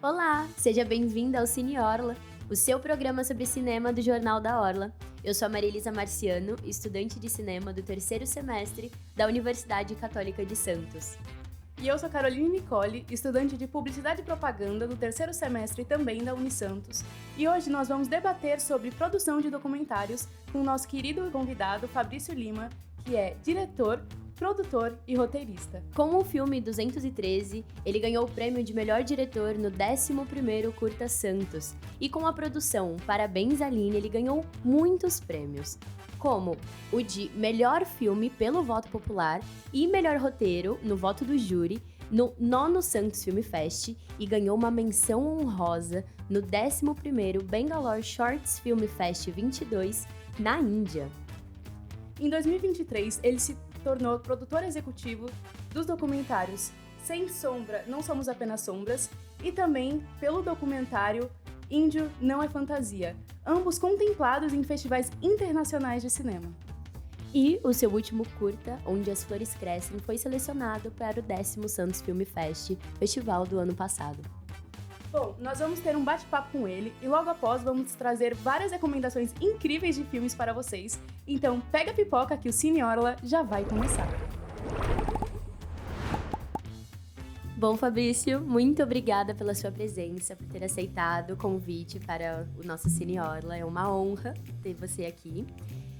Olá, seja bem-vinda ao Cine Orla, o seu programa sobre cinema do Jornal da Orla. Eu sou a Marilisa Marciano, estudante de cinema do terceiro semestre da Universidade Católica de Santos. E eu sou Caroline Nicole, estudante de Publicidade e Propaganda do terceiro semestre também da Unisantos. E hoje nós vamos debater sobre produção de documentários com o nosso querido convidado Fabrício Lima, que é diretor, produtor e roteirista. Com o filme 213, ele ganhou o prêmio de melhor diretor no 11º Curta Santos. E com a produção Parabéns Aline, ele ganhou muitos prêmios, como o de melhor filme pelo voto popular e melhor roteiro no voto do júri no 9º Santos Film Fest e ganhou uma menção honrosa no 11º Bangalore Shorts Film Fest 22 na Índia. Em 2023, ele se tornou produtor executivo dos documentários Sem Sombra, Não Somos Apenas Sombras e também pelo documentário Índio Não é Fantasia, ambos contemplados em festivais internacionais de cinema. E o seu último curta, Onde as Flores Crescem, foi selecionado para o 10º Santos Film Fest, festival do ano passado. Bom, nós vamos ter um bate-papo com ele e logo após vamos trazer várias recomendações incríveis de filmes para vocês. Então pega a pipoca que o Cine Orla já vai começar. Bom, Fabrício, muito obrigada pela sua presença, por ter aceitado o convite para o nosso Cine Orla. É uma honra ter você aqui.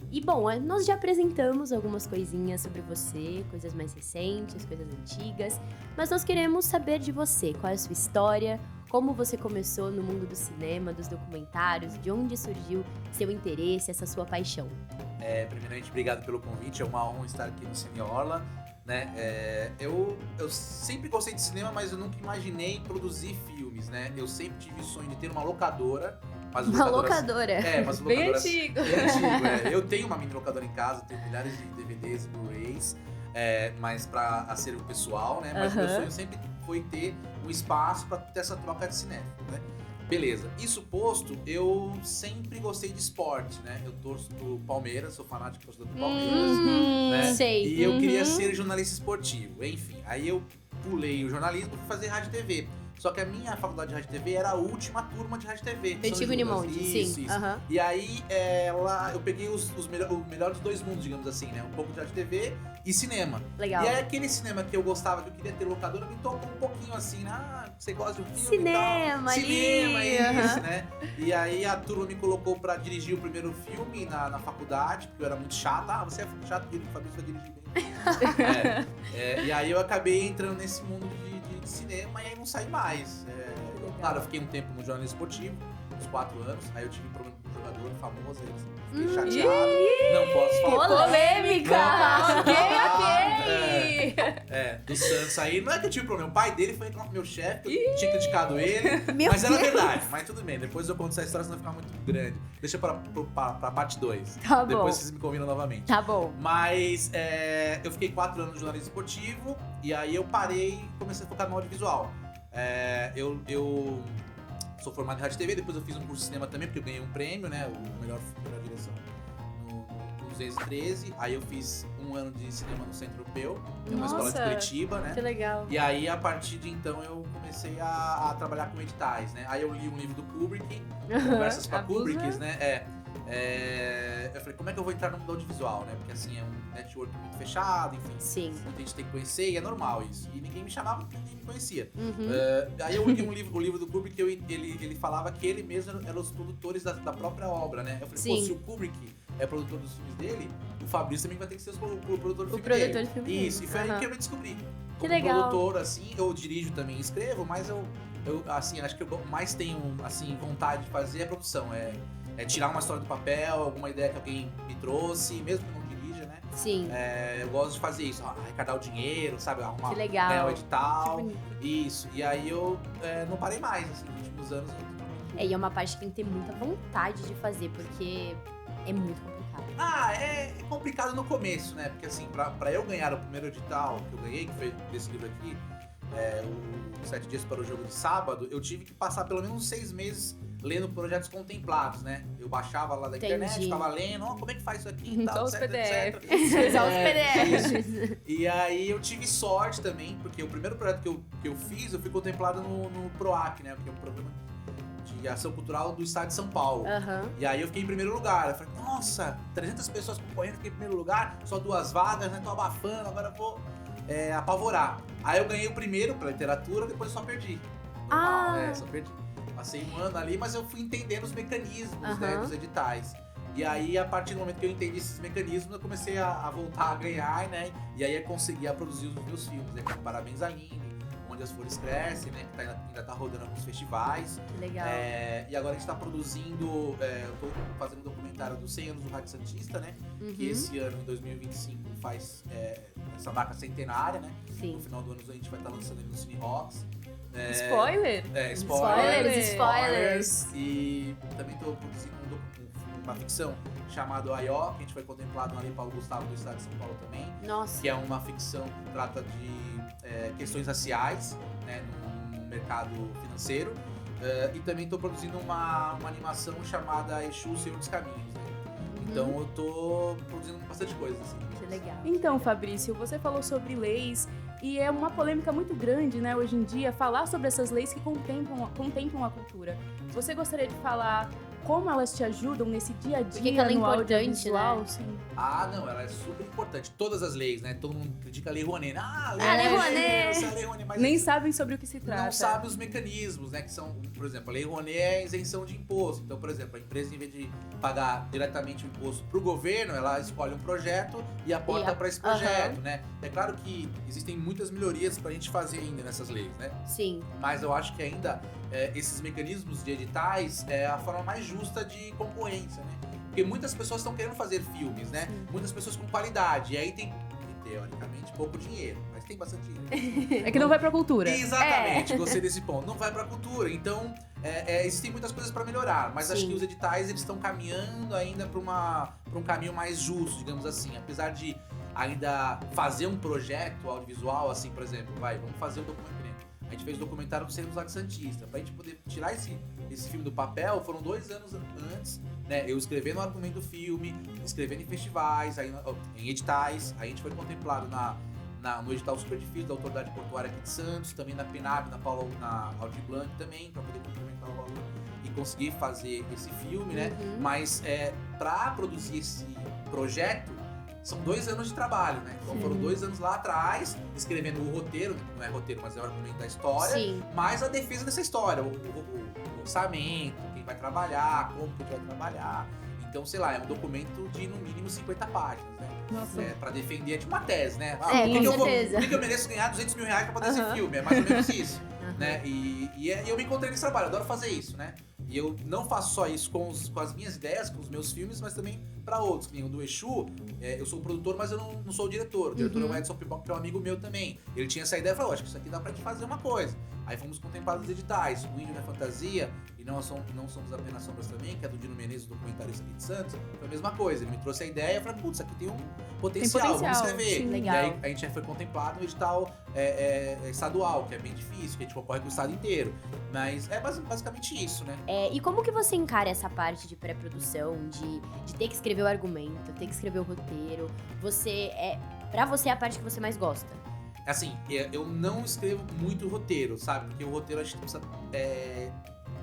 E bom, nós já apresentamos algumas coisinhas sobre você, coisas mais recentes, coisas antigas, mas nós queremos saber de você, qual é a sua história, como você começou no mundo do cinema, dos documentários, de onde surgiu seu interesse, essa sua paixão. Primeiramente, obrigado pelo convite, é uma honra estar aqui no Cine Orla. Né? Eu sempre gostei de cinema, mas eu nunca imaginei produzir filmes, né? Eu sempre tive o sonho de ter uma locadora. Mas uma locadora? Mas bem antigo. Bem antigo, Eu tenho uma mini locadora em casa, tenho milhares de DVDs e Blu-rays, mas pra acervo pessoal, né? Mas meu sonho sempre foi ter um espaço pra ter essa troca de cinema, né? Beleza. Isso posto, eu sempre gostei de esporte, né? Eu torço pro Palmeiras, sou fanático torcedor do Palmeiras, né? Sei. E eu queria ser jornalista esportivo, enfim. Aí eu pulei o jornalismo e fui fazer rádio e TV. Só que a minha faculdade de rádio e TV era a última turma de rádio e TV. Antigo Unimonte, sim. Isso. E aí, lá eu peguei o melhor dos dois mundos, digamos assim, né? Um pouco de rádio e TV e cinema. Legal. E aí aquele cinema que eu gostava, que eu queria ter locadora, me tocou um pouquinho assim, né? Você gosta de um filme Cinema, e tal? Cinema, isso, né? né? E aí a turma me colocou pra dirigir o primeiro filme na faculdade, porque eu era muito chato. Você é chato, o Fabrício vai dirigir bem. E aí eu acabei entrando nesse mundo de cinema e aí não saí mais. Claro, eu fiquei um tempo no jornalismo esportivo, uns 4 anos, aí eu tive um problema com um jogador famoso, aí fiquei chateado, não posso falar. Polêmica! Ok. Do Santos aí, não é que eu tive problema, o pai dele foi entrar com o meu chefe, eu tinha criticado ele, Meu mas era Deus. verdade, mas tudo bem, depois eu conto essa história, senão vai ficar muito grande. Deixa pra parte 2, Tá bom. Depois vocês me convidam novamente. Tá bom. Mas eu fiquei 4 anos no jornalismo esportivo e aí eu parei e comecei a focar no audiovisual. Eu sou formado em rádio e TV, depois eu fiz um curso de cinema também, porque eu ganhei um prêmio, né? O melhor direção no 213. Aí eu fiz 1 ano de cinema no Centro Europeu, que é uma escola de Curitiba, né? Que legal. E aí, a partir de então, eu comecei a trabalhar com editais, né? Aí eu li um livro do Kubrick, Conversas com a Kubrick, né? Eu falei, como é que eu vou entrar no mundo audiovisual, né? Porque assim, é um network muito fechado, enfim. Sim. Muita gente tem que conhecer e é normal isso. E ninguém me chamava porque ninguém me conhecia. Uhum. Aí eu li o livro do Kubrick, ele falava que ele mesmo era os produtores da própria obra, né? Eu falei, Sim. se o Kubrick é produtor dos filmes dele, o Fabrício também vai ter que ser o produtor do filme produtor dele. do filme dele. Isso, e foi aí que eu me descobri. Que Como legal. produtor, assim, eu dirijo também, escrevo, mas eu assim, acho que eu mais tenho, assim, vontade de fazer a produção. É tirar uma história do papel, alguma ideia que alguém me trouxe, mesmo que não dirija, né? Sim. Eu gosto de fazer isso, arrecadar o dinheiro, sabe? Arrumar Que legal. o edital. Que bonito. Isso. E aí eu não parei mais, assim, nos últimos anos. E é uma parte que tem que ter muita vontade de fazer, porque é muito complicado. É complicado no começo, né? Porque assim, pra eu ganhar o primeiro edital que eu ganhei, que foi desse livro aqui, o 7 Dias para o Jogo de Sábado, eu tive que passar pelo menos 6 meses lendo projetos contemplados, né? Eu baixava lá da internet, ficava lendo, como é que faz isso aqui e tal, Só os etc, PDF. etc. Só os PDFs. Isso. E aí eu tive sorte também, porque o primeiro projeto que eu fiz, eu fui contemplado no PROAC, né? Que é um programa de ação cultural do estado de São Paulo. E aí eu fiquei em primeiro lugar. Eu falei, nossa, 300 pessoas concorrendo, fiquei em primeiro lugar, só 2 vagas, né? Tô abafando, agora eu vou apavorar. Aí eu ganhei o primeiro pra literatura, depois eu só perdi. Normal, só perdi. Passei um ano ali, mas eu fui entendendo os mecanismos, né, dos editais. E aí, a partir do momento que eu entendi esses mecanismos, eu comecei a voltar a ganhar, né? E aí eu consegui produzir os meus filmes, né? Como Parabéns, Aline, Onde as Flores Crescem, né? Que ainda tá rodando alguns festivais. Que legal. E agora a gente tá produzindo, eu tô fazendo um documentário dos 100 anos do Rádio Santista, né? Que esse ano, em 2025, faz essa marca centenária, né? Sim. No final do ano a gente vai estar lançando ele no Cine Rocks. Spoiler! Spoilers! E também estou produzindo uma ficção chamada Aió, que a gente foi contemplado ali Paulo Gustavo do estado de São Paulo também. Nossa. Que é uma ficção que trata de questões raciais, né, no mercado financeiro. E também estou produzindo uma animação chamada Exu, Senhor dos Caminhos, né? Então eu tô produzindo bastante coisa, assim. Que legal. Então, Fabrício, você falou sobre leis e é uma polêmica muito grande, né, hoje em dia, falar sobre essas leis que contemplam a cultura. Você gostaria de falar como elas te ajudam nesse dia a dia que ela é no importante, audiovisual? né? Sim. Não, ela é super importante. Todas as leis, né? Todo mundo critica a Lei Rouanet. Lei Rouanet. Mas Nem sabem sobre o que se trata. não sabe os mecanismos, né? Que são, por exemplo, a Lei Rouanet é isenção de imposto. Então, por exemplo, a empresa, em vez de pagar diretamente o imposto pro governo, ela escolhe um projeto e aporta para esse projeto, né? É claro que existem muitas melhorias pra gente fazer ainda nessas leis, né? Sim. Mas eu acho que ainda esses mecanismos de editais é a forma mais justa de concorrência, né? Porque muitas pessoas estão querendo fazer filmes, né? Sim. Muitas pessoas com qualidade. E aí tem, teoricamente, pouco dinheiro. Mas tem bastante dinheiro. É que não vai pra cultura. Exatamente, gostei desse ponto. Não vai pra cultura. Então, existem muitas coisas pra melhorar. Mas acho que os editais, eles estão caminhando ainda pra um caminho mais justo, digamos assim. Apesar de ainda fazer um projeto audiovisual, assim, por exemplo, vamos fazer um documentário. A gente fez o documentário do Centro Zaque Santista. Pra gente poder tirar esse filme do papel, foram 2 anos antes, né? Eu escrevendo o argumento do filme, escrevendo em festivais, em editais. Aí a gente foi contemplado no edital super difícil da Autoridade Portuária aqui de Santos, também na PNAB, na Aldir Blanc também, pra poder complementar o valor e conseguir fazer esse filme, né? Mas pra produzir esse projeto, são 2 anos de trabalho, né? Então foram 2 anos lá atrás, escrevendo o roteiro, que não é roteiro, mas é o argumento da história, mais a defesa dessa história, o orçamento, quem vai trabalhar, como que vai trabalhar. Então, sei lá, é um documento de no mínimo 50 páginas, né? Nossa. Pra defender de uma tese, né? Com certeza. Por que eu mereço ganhar 200 mil reais pra fazer esse filme? É mais ou menos isso, né? E eu me encontrei nesse trabalho, eu adoro fazer isso, né? E eu não faço só isso com as minhas ideias, com os meus filmes, mas também pra outros. Que nem o do Exu, eu sou o produtor, mas eu não sou o diretor. O diretor é o Edson Pipoca, que é um amigo meu também. Ele tinha essa ideia e falou, acho que isso aqui dá pra gente fazer uma coisa. Aí fomos contemplados nos editais. O Índio na Fantasia, e não somos apenas sombras também, que é do Dino Menezes, documentarista aqui de Santos, foi a mesma coisa. Ele me trouxe a ideia e falou, putz, isso aqui tem um potencial, vamos escrever. Sim. Legal. E aí a gente já foi contemplado no edital estadual, que é bem difícil, que a gente concorre com o estado inteiro. Mas é basicamente isso, né? E como que você encara essa parte de pré-produção, de ter que escrever o argumento, ter que escrever o roteiro? Pra você é a parte que você mais gosta? Assim, eu não escrevo muito roteiro, sabe? Porque o roteiro a gente precisa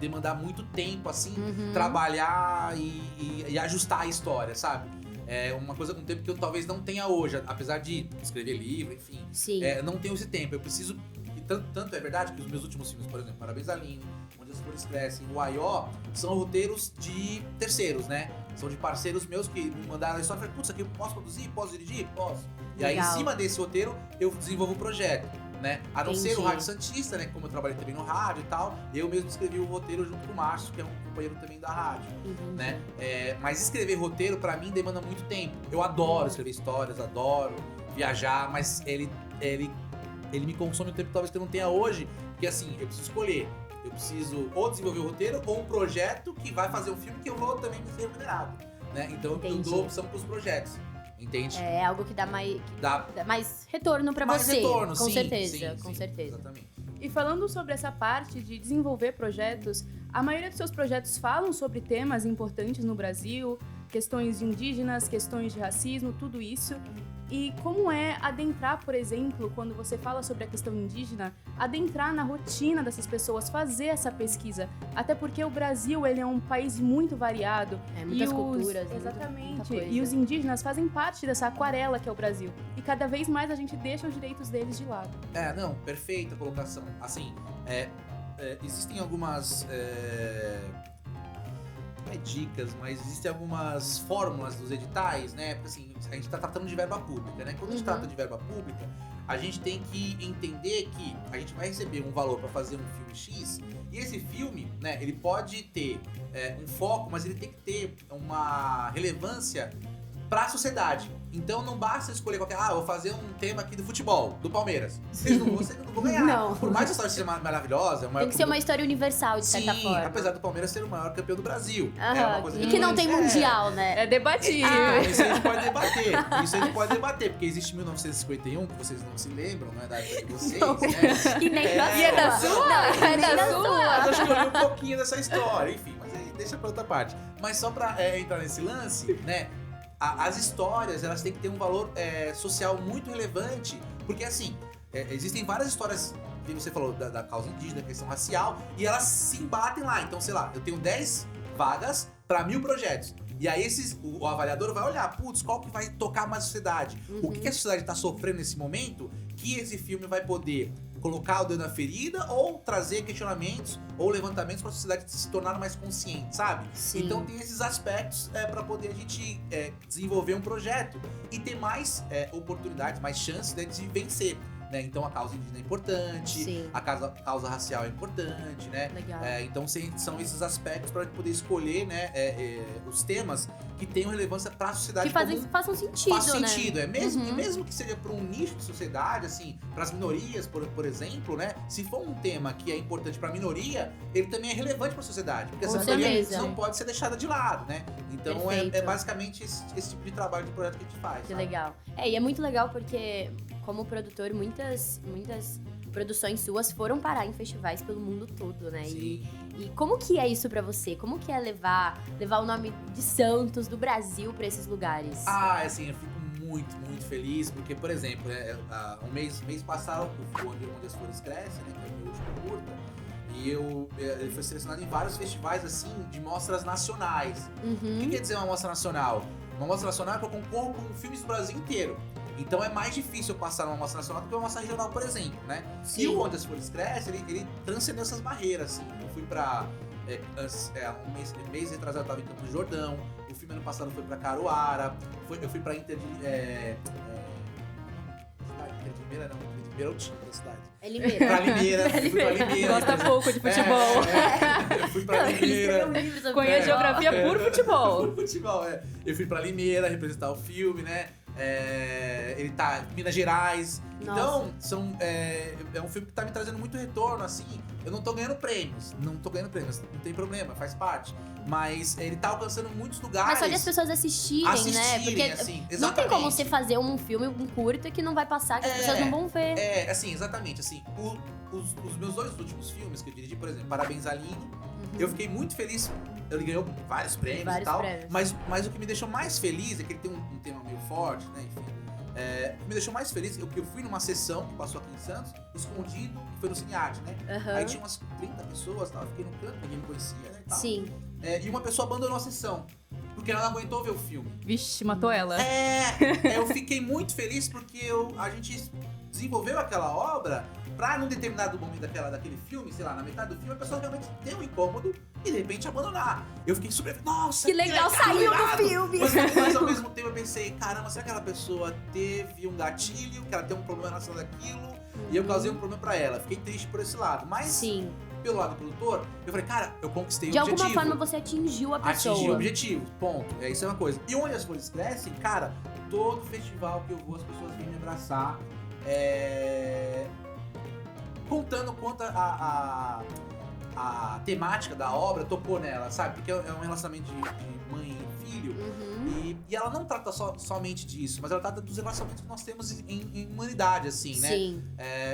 demandar muito tempo, assim, trabalhar e ajustar a história, sabe? É uma coisa com tempo que eu talvez não tenha hoje, apesar de escrever livro, enfim. Sim. Não tenho esse tempo, eu preciso... E tanto é verdade que os meus últimos filmes, por exemplo, Parabéns, Aline, Onde as Flores Crescem, o Aió, são roteiros de terceiros, né? São de parceiros meus que me mandaram a história e falaram, putz, aqui eu posso produzir? Posso dirigir? Posso. E aí, em cima desse roteiro, eu desenvolvo o projeto, né? A não ser o Rádio Santista, né? Como eu trabalhei também no rádio e tal, eu mesmo escrevi o roteiro junto com o Márcio, que é um companheiro também da rádio, né? Mas escrever roteiro, pra mim, demanda muito tempo. Eu adoro escrever histórias, adoro viajar, mas ele me consome um tempo talvez que eu não tenha hoje, porque assim, eu preciso escolher. Eu preciso ou desenvolver o roteiro ou um projeto que vai fazer um filme que eu vou também me ser remunerado, né? Então eu dou opção pros projetos. entende? É algo que dá Dá mais retorno pra mais você. retorno, com sim, certeza, sim, com sim, certeza. Exatamente. E falando sobre essa parte de desenvolver projetos, a maioria dos seus projetos falam sobre temas importantes no Brasil, questões indígenas, questões de racismo, tudo isso. E como é adentrar, por exemplo, quando você fala sobre a questão indígena, adentrar na rotina dessas pessoas, fazer essa pesquisa. Até porque o Brasil, ele é um país muito variado. Muitas culturas. Exatamente. Muita coisa. E os indígenas fazem parte dessa aquarela que é o Brasil. E cada vez mais a gente deixa os direitos deles de lado. Não, perfeita colocação. Assim, existem algumas não é dicas, mas existem algumas fórmulas dos editais, né? Porque assim, a gente tá tratando de verba pública, né? Quando a gente trata de verba pública, a gente tem que entender que a gente vai receber um valor para fazer um filme X, e esse filme, né, ele pode ter um foco, mas ele tem que ter uma relevância para a sociedade. Então não basta escolher qualquer... eu vou fazer um tema aqui do futebol, do Palmeiras. Vocês não vão ganhar. Não. Por mais que a história seja maravilhosa... Tem que ser uma história universal, de certa forma. Apesar do Palmeiras ser o maior campeão do Brasil. Aham, Uma coisa e que não tem mundial, né? É debatível. Isso a gente pode debater. Porque existe 1951, que vocês não se lembram, não é da época de vocês, Não. né? E nem E é da sua? Não, é da sua. Mas acho que eu li um pouquinho dessa história, enfim. Mas aí deixa pra outra parte. Mas só pra entrar nesse lance, né? As histórias, elas têm que ter um valor social muito relevante, porque assim, existem várias histórias que você falou da causa indígena, da questão racial, e elas se embatem lá. Então, sei lá, eu tenho 10 vagas para 1000 projetos. E aí o avaliador vai olhar, putz, qual que vai tocar mais a sociedade? O que a sociedade tá sofrendo nesse momento que esse filme vai poder colocar o dedo na ferida ou trazer questionamentos ou levantamentos para a sociedade se tornar mais consciente, sabe? Sim. Então tem esses aspectos para poder a gente desenvolver um projeto e ter mais oportunidades, mais chances, né, de vencer. Né? Então a causa indígena é importante, Sim. a causa racial é importante, né? Legal. Então são esses aspectos para poder escolher, né, os temas que tenham relevância para a sociedade. Que façam sentido, Faz né? sentido, e mesmo que seja para um nicho de sociedade, assim, para as minorias, por exemplo, né? Se for um tema que é importante para a minoria, ele também é relevante para a sociedade, porque essa minoria não pode ser deixada de lado, né? Então é basicamente esse tipo de trabalho de projeto que a gente faz. Que sabe? legal. E é muito legal porque, como produtor, muitas produções suas foram parar em festivais pelo mundo todo, né? Sim. E como que é isso pra você? Como que é levar o nome de Santos, do Brasil, pra esses lugares? Assim, eu fico muito, muito feliz, porque, por exemplo, um mês passado, Onde as Flores Crescem, né, que é o meu último curta, e ele foi selecionado em vários festivais, assim, de mostras nacionais. O que quer dizer uma mostra nacional? Uma mostra nacional é que eu concorro com filmes do Brasil inteiro. Então é mais difícil eu passar numa mostra nacional do que uma mostra regional, por exemplo, né? Sim. E o Onde as Flores Crescem, ele transcendeu essas barreiras, assim. Eu fui pra... um mês retrasado eu tava em Campos do Jordão. O filme ano passado foi pra Caruara. Eu fui pra Inter de Limeira é o time da cidade. É Limeira. Pra Limeira, fui pra Limeira. Gosta pouco de futebol. Eu fui pra Limeira. Conhece geografia por futebol. Por futebol, Eu fui pra Limeira representar o filme, né? Ele tá em Minas Gerais. Nossa. Então, é um filme que tá me trazendo muito retorno, assim. Eu não tô ganhando prêmios, não tem problema, faz parte. Mas ele tá alcançando muitos lugares. Mas só de as pessoas assistirem, né? Porque assim, não tem como você fazer um filme, um curta que não vai passar, que as pessoas não vão ver. Assim, exatamente. Assim, os meus 2 últimos filmes que eu dirigi, por exemplo, Parabéns, Aline, eu fiquei muito feliz. Ele ganhou vários prêmios e tal. Mas o que me deixou mais feliz é que ele tem um tema meio forte, né? Enfim. O que me deixou mais feliz é que eu fui numa sessão que passou aqui em Santos, escondido, que foi no Cinearte, né? Aí tinha umas 30 pessoas, eu fiquei no canto, ninguém me conhecia, né? E tal. Sim. E uma pessoa abandonou a sessão, porque ela não aguentou ver o filme. Vixe, matou ela. Eu fiquei muito feliz porque a gente desenvolveu aquela obra pra num determinado momento daquele filme, sei lá, na metade do filme, a pessoa realmente ter um incômodo e de repente abandonar. Eu fiquei super... Nossa, Que legal, saiu do filme! Mas ao mesmo tempo eu pensei, caramba, será que aquela pessoa teve um gatilho, que ela tem um problema em relação daquilo, e eu causei um problema pra ela. Fiquei triste por esse lado. Mas, Sim. pelo lado do produtor, eu falei, cara, eu conquistei o De objetivo. alguma forma você atingiu a pessoa. Atingi o objetivo, ponto. Isso é uma coisa. E Onde as Flores Crescem, cara, todo festival que eu vou, as pessoas vêm me abraçar. Contando quanto a temática da obra tocou nela, sabe? Porque é um relacionamento de mãe e filho. E ela não trata somente disso, mas ela trata dos relacionamentos que nós temos em humanidade, assim, né? Sim.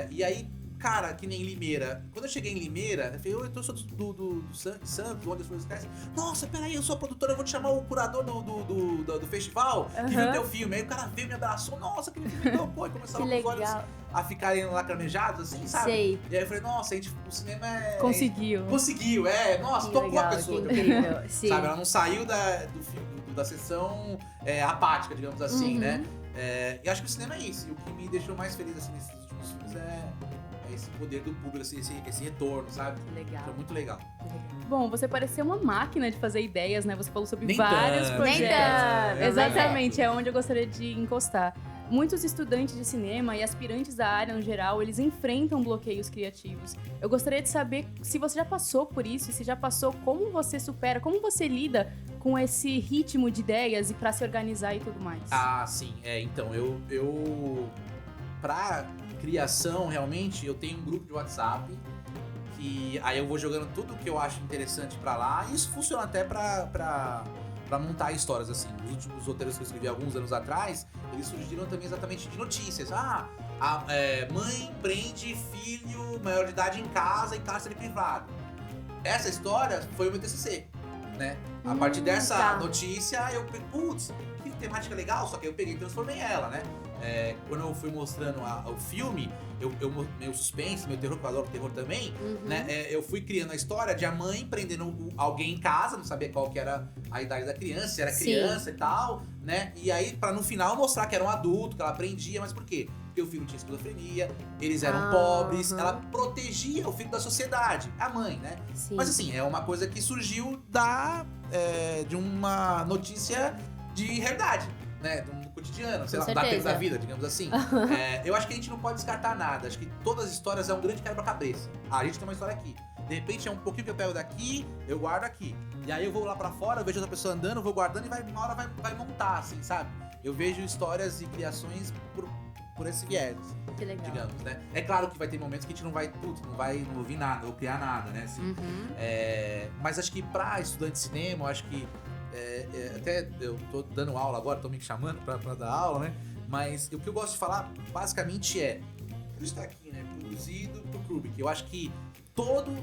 E aí, cara, que nem Limeira. Quando eu cheguei em Limeira, eu falei, eu sou do Santos, onde as flores crescem. Nossa, peraí, eu sou a produtora, eu vou te chamar o curador do festival, que viu teu filme. Aí o cara veio, me abraçou, nossa, aquele filme tão bom. E começaram os olhos a ficarem lacrimejados, assim, sabe? Sei. E aí eu falei, nossa, o cinema é... Conseguiu. Conseguiu, nossa, tocou a pessoa. Que incrível. Sim. Sabe, ela não saiu do filme, da sessão apática, digamos assim, né? E acho que o cinema é isso. E o que me deixou mais feliz, assim, nesses últimos filmes é esse poder do público, esse retorno, sabe? Legal. Foi muito legal. Bom, você pareceu uma máquina de fazer ideias, né? Você falou sobre Nem vários tanto. projetos. Nem tanto. Exatamente, é onde eu gostaria de encostar. Muitos estudantes de cinema e aspirantes da área no geral, eles enfrentam bloqueios criativos. Eu gostaria de saber se você já passou por isso, se já passou, como você supera, como você lida com esse ritmo de ideias e pra se organizar e tudo mais. Ah, sim. Então, eu pra criação, realmente, eu tenho um grupo de WhatsApp que aí eu vou jogando tudo que eu acho interessante pra lá, e isso funciona até pra montar histórias, assim. Os últimos roteiros que eu escrevi alguns anos atrás, eles surgiram também exatamente de notícias. Mãe prende filho maior de idade em casa, em cárcere privado. Essa história foi o meu TCC, né? A partir dessa notícia, eu peguei, putz, que temática legal, só que eu peguei e transformei ela, né? Quando eu fui mostrando o filme, meu suspense, meu terror, que eu adoro terror também, né? Eu fui criando a história de a mãe prendendo alguém em casa, não sabia qual que era a idade da criança, se era criança e tal, né? E aí, pra no final mostrar que era um adulto, que ela prendia, mas por quê? Porque o filho tinha esquizofrenia, eles eram pobres, ela protegia o filho da sociedade, a mãe, né? Sim. Mas assim, é uma coisa que surgiu de uma notícia de realidade, né? Do cotidiano, sei lá, da vida, digamos assim. Eu acho que a gente não pode descartar nada. Acho que todas as histórias é um grande quebra-cabeça. A gente tem uma história aqui. De repente é um pouquinho que eu pego daqui, eu guardo aqui. E aí eu vou lá pra fora, eu vejo outra pessoa andando, vou guardando e uma hora vai montar, assim, sabe? Eu vejo histórias e criações por esse viés, Que legal. digamos, né? É claro que vai ter momentos que a gente não vai ouvir nada, ou criar nada, né? Assim. Mas acho que pra estudante de cinema, eu acho que até eu tô dando aula agora, tô me chamando pra dar aula, né? Mas o que eu gosto de falar, basicamente, por isso tá aqui, né? Produzido por Kubrick. Eu acho que todo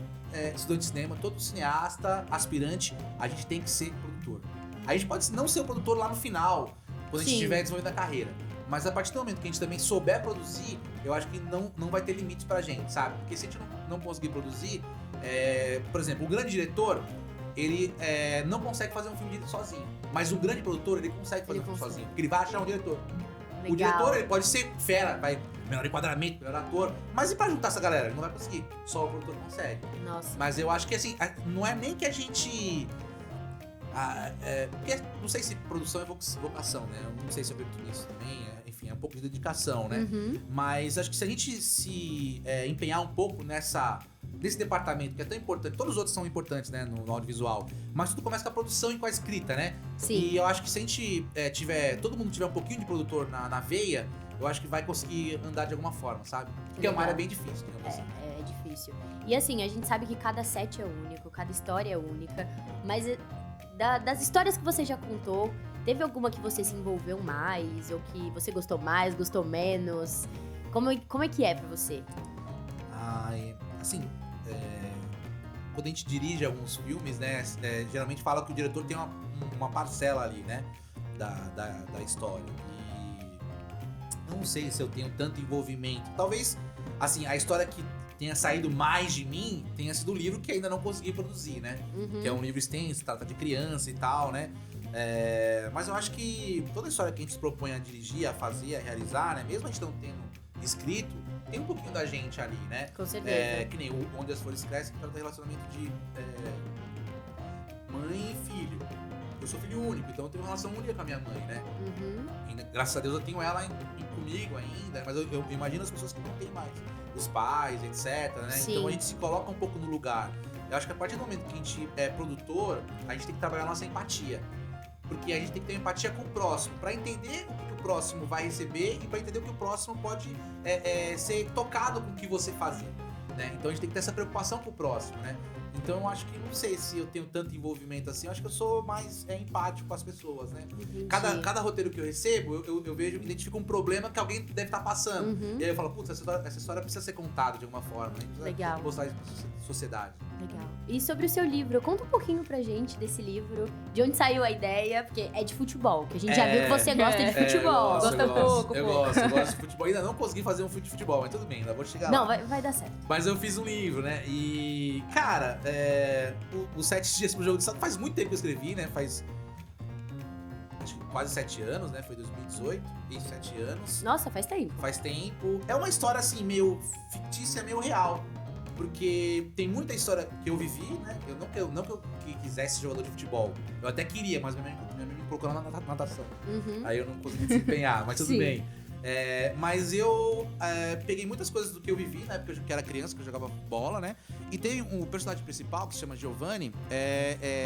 estudante de cinema, todo cineasta, aspirante, a gente tem que ser produtor. A gente pode não ser o produtor lá no final, quando a gente estiver desenvolvendo a carreira. Mas a partir do momento que a gente também souber produzir, eu acho que não vai ter limites pra gente, sabe? Porque se a gente não conseguir produzir, por exemplo, o grande diretor, ele não consegue fazer um filme sozinho. Mas o grande produtor, ele consegue fazer um filme sozinho. Porque ele vai achar um diretor. Legal. O diretor, ele pode ser fera, vai melhor enquadramento, melhor ator. Mas e pra juntar essa galera? Ele não vai conseguir. Só o produtor consegue. Nossa. Mas eu acho que assim, não é nem que a gente... porque não sei se produção é vocação, né? Eu não sei se eu acredito nisso também. Enfim, é um pouco de dedicação, né? Mas acho que se a gente se empenhar um pouco nesse departamento, que é tão importante, todos os outros são importantes, né, no audiovisual, mas tudo começa com a produção e com a escrita, né? Sim. E eu acho que se a gente todo mundo tiver um pouquinho de produtor na veia, eu acho que vai conseguir andar de alguma forma, sabe? Porque é uma área bem difícil, digamos assim. É difícil. E assim, a gente sabe que cada set é único, cada história é única, mas das histórias que você já contou, teve alguma que você se envolveu mais, ou que você gostou mais, gostou menos? Como é que é pra você? Assim, quando a gente dirige alguns filmes, né, geralmente fala que o diretor tem uma parcela ali, né, da história. E eu não sei se eu tenho tanto envolvimento. Talvez, assim, a história que tenha saído mais de mim tenha sido o livro que ainda não consegui produzir, né? Que é um livro extenso, trata de criança e tal, né? Mas eu acho que toda história que a gente se propõe a dirigir, a fazer, a realizar, né, mesmo a gente não tendo escrito, tem um pouquinho da gente ali, né? Com certeza. Que nem Onde as Flores Crescem, que trata do relacionamento de mãe e filho. Eu sou filho único, então eu tenho uma relação única com a minha mãe, né? E, graças a Deus eu tenho ela comigo ainda, mas eu imagino as pessoas que não têm mais. Os pais, etc, né? Sim. Então a gente se coloca um pouco no lugar. Eu acho que a partir do momento que a gente é produtor, a gente tem que trabalhar a nossa empatia. Porque a gente tem que ter empatia com o próximo, pra entender o que o próximo vai receber e pra entender o que o próximo pode ser tocado com o que você fazer, né? Então a gente tem que ter essa preocupação com o próximo, né? Então eu acho que, não sei se eu tenho tanto envolvimento assim, eu acho que eu sou mais empático com as pessoas, né? Entendi. Cada roteiro que eu recebo, eu vejo, identifico um problema que alguém deve estar passando. E aí eu falo, putz, essa história precisa ser contada de alguma forma, né? Precisa Legal. mostrar isso pra sociedade. Legal. E sobre o seu livro, conta um pouquinho pra gente desse livro, de onde saiu a ideia, porque é de futebol, que a gente já viu que você gosta de futebol. Gosta pouco. Eu gosto de futebol. Ainda não consegui fazer um filme de futebol, mas tudo bem, ainda vou chegar Não, lá. vai dar certo. Mas eu fiz um livro, né? E, cara, os 7 dias pro jogo de sábado faz muito tempo que eu escrevi, né? Faz acho que quase 7 anos, né? Foi 2018, isso, 7 anos. Nossa, faz tempo. Faz tempo. É uma história, assim, meio fictícia, meio real. Porque tem muita história que eu vivi, né? Eu não que eu quisesse ser jogador de futebol. Eu até queria, mas minha mãe me colocou na natação. Aí eu não consegui desempenhar, mas tudo Sim. bem. Mas eu peguei muitas coisas do que eu vivi, né? Porque eu era criança, que eu jogava bola, né? E tem um personagem principal, que se chama Giovanni,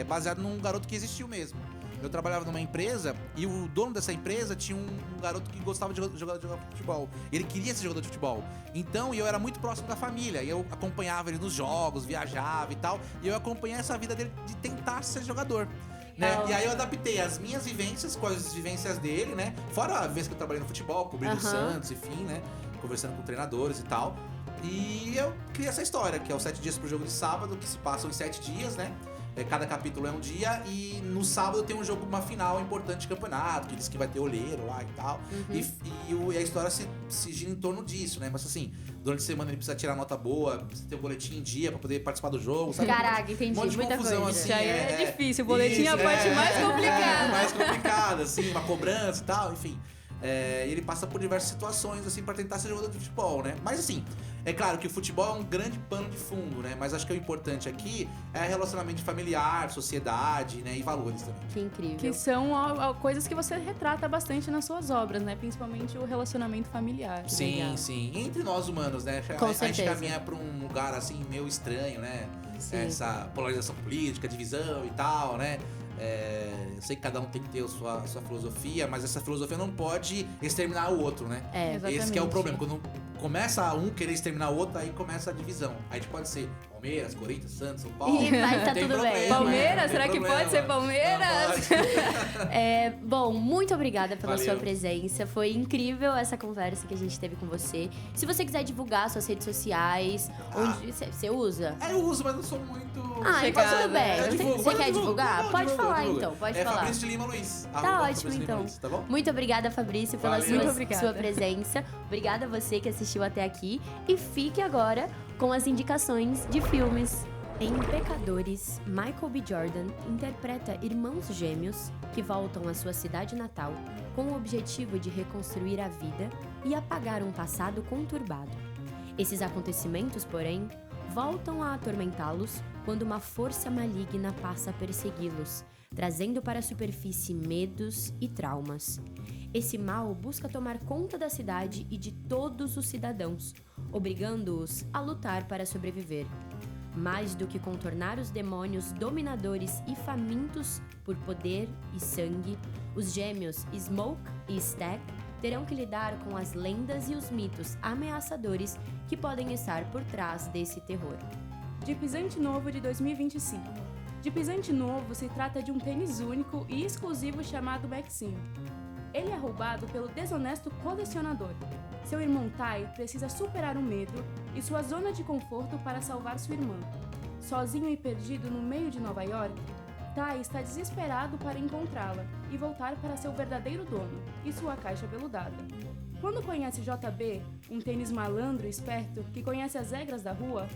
baseado num garoto que existiu mesmo. Eu trabalhava numa empresa e o dono dessa empresa tinha um garoto que gostava de jogar futebol. Ele queria ser jogador de futebol. Então, eu era muito próximo da família. E eu acompanhava ele nos jogos, viajava e tal. E eu acompanhei essa vida dele de tentar ser jogador. Né? E aí eu adaptei as minhas vivências com as vivências dele, né? Fora a vez que eu trabalhei no futebol, cobrindo o Santos, enfim, né? Conversando com treinadores e tal. E eu criei essa história, que é os 7 dias pro jogo de sábado, que se passam em 7 dias, né? Cada capítulo é um dia e no sábado tem um jogo, uma final importante de campeonato, que diz que vai ter olheiro lá e tal. E a história se gira em torno disso, né? Mas assim, durante a semana ele precisa tirar nota boa, precisa ter um boletim em dia pra poder participar do jogo, sabe? Caraca, entendi. Um monte de Muita confusão, coisa. assim. Já é difícil, o boletim é a parte mais complicada. Mais complicada, assim, uma cobrança e tal, enfim. Ele passa por diversas situações, assim, pra tentar ser jogador de futebol, né? Mas assim, é claro que o futebol é um grande pano de fundo, né? Mas acho que o importante aqui é relacionamento familiar, sociedade, né? E valores também. Que incrível. Que são coisas que você retrata bastante nas suas obras, né? Principalmente o relacionamento familiar. Sim, legal. sim. Entre nós humanos, né? Com a gente certeza. caminha pra um lugar, assim, meio estranho, né? Sim. Essa polarização política, divisão e tal, né? Eu sei que cada um tem que ter a sua filosofia, mas essa filosofia não pode exterminar o outro, né? Esse que é o problema. Quando começa um querer exterminar o outro, aí começa a divisão. Aí pode ser Palmeiras, Corinthians, Santos, São Paulo. E vai estar Tem tudo problema, bem. Palmeiras? tem Será que problema. pode ser Palmeiras? Não pode. Bom, muito obrigada pela Valeu. sua presença. Foi incrível essa conversa que a gente teve com você. Se você quiser divulgar suas redes sociais, onde você usa? Eu uso, mas não sou muito... Então chegada. tudo bem. Eu divulgo, Você mas quer eu divulgo. divulgar? Não, Pode divulgo, falar divulgo. então, pode falar. Fabrício de Lima Luiz. Tá Arroba ótimo, Fabrício de Lima então. Luiz, tá bom? Muito obrigada, Fabrício, pela Valeu. Muito obrigada. sua presença. Obrigada a você que assistiu até aqui. E fique agora com as indicações de filmes. Em Pecadores, Michael B. Jordan interpreta irmãos gêmeos que voltam à sua cidade natal com o objetivo de reconstruir a vida e apagar um passado conturbado. Esses acontecimentos, porém, voltam a atormentá-los quando uma força maligna passa a persegui-los, trazendo para a superfície medos e traumas. Esse mal busca tomar conta da cidade e de todos os cidadãos, obrigando-os a lutar para sobreviver. Mais do que contornar os demônios dominadores e famintos por poder e sangue, os gêmeos Smoke e Stack terão que lidar com as lendas e os mitos ameaçadores que podem estar por trás desse terror. De Pisante Novo de 2025. De Pisante Novo se trata de um tênis único e exclusivo chamado Maxine. Ele é roubado pelo desonesto colecionador. Seu irmão Ty precisa superar o medo e sua zona de conforto para salvar sua irmã. Sozinho e perdido no meio de Nova York, Ty está desesperado para encontrá-la e voltar para seu verdadeiro dono e sua caixa veludada. Quando conhece JB, um tênis malandro e esperto que conhece as regras da rua,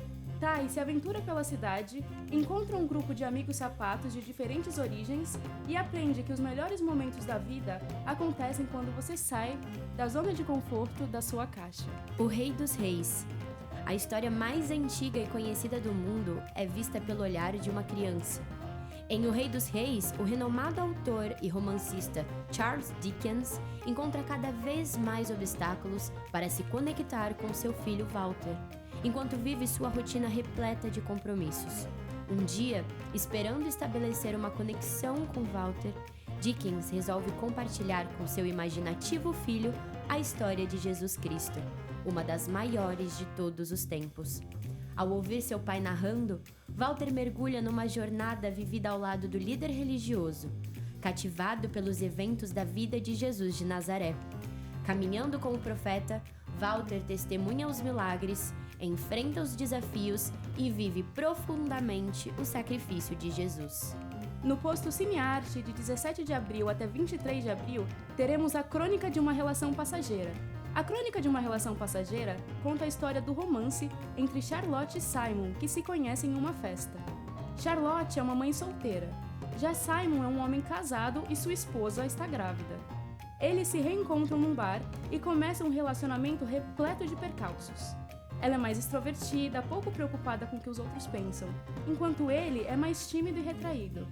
Ty se aventura pela cidade, encontra um grupo de amigos sapatos de diferentes origens e aprende que os melhores momentos da vida acontecem quando você sai da zona de conforto da sua caixa. O Rei dos Reis. A história mais antiga e conhecida do mundo é vista pelo olhar de uma criança. Em O Rei dos Reis, o renomado autor e romancista Charles Dickens encontra cada vez mais obstáculos para se conectar com seu filho Walter, enquanto vive sua rotina repleta de compromissos. Um dia, esperando estabelecer uma conexão com Walter, Dickens resolve compartilhar com seu imaginativo filho a história de Jesus Cristo, uma das maiores de todos os tempos. Ao ouvir seu pai narrando, Walter mergulha numa jornada vivida ao lado do líder religioso, cativado pelos eventos da vida de Jesus de Nazaré. Caminhando com o profeta, Walter testemunha os milagres, enfrenta os desafios e vive profundamente o sacrifício de Jesus. No posto Cinearte, de 17 de abril até 23 de abril, teremos a Crônica de uma Relação Passageira. A Crônica de uma Relação Passageira conta a história do romance entre Charlotte e Simon, que se conhecem em uma festa. Charlotte é uma mãe solteira. Já Simon é um homem casado e sua esposa está grávida. Eles se reencontram num bar e começam um relacionamento repleto de percalços. Ela é mais extrovertida, pouco preocupada com o que os outros pensam, enquanto ele é mais tímido e retraído.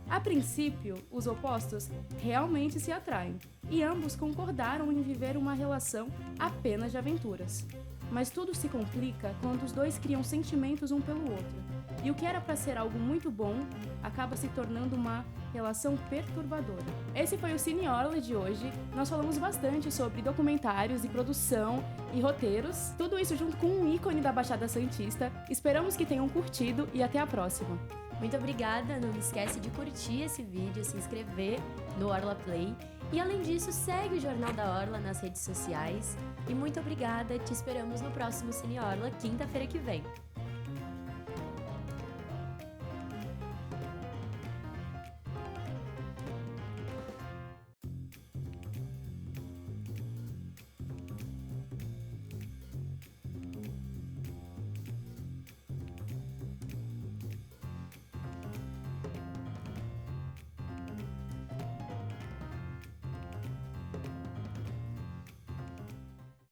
A princípio, os opostos realmente se atraem, e ambos concordaram em viver uma relação apenas de aventuras. Mas tudo se complica quando os dois criam sentimentos um pelo outro, e o que era para ser algo muito bom acaba se tornando uma relação perturbadora. Esse foi o Cine Orla de hoje. Nós falamos bastante sobre documentários e produção e roteiros, tudo isso junto com um ícone da Baixada Santista. Esperamos que tenham curtido e até a próxima. Muito obrigada, não esquece de curtir esse vídeo, se inscrever no Orla Play e além disso segue o Jornal da Orla nas redes sociais e muito obrigada, te esperamos no próximo Cine Orla, quinta-feira que vem.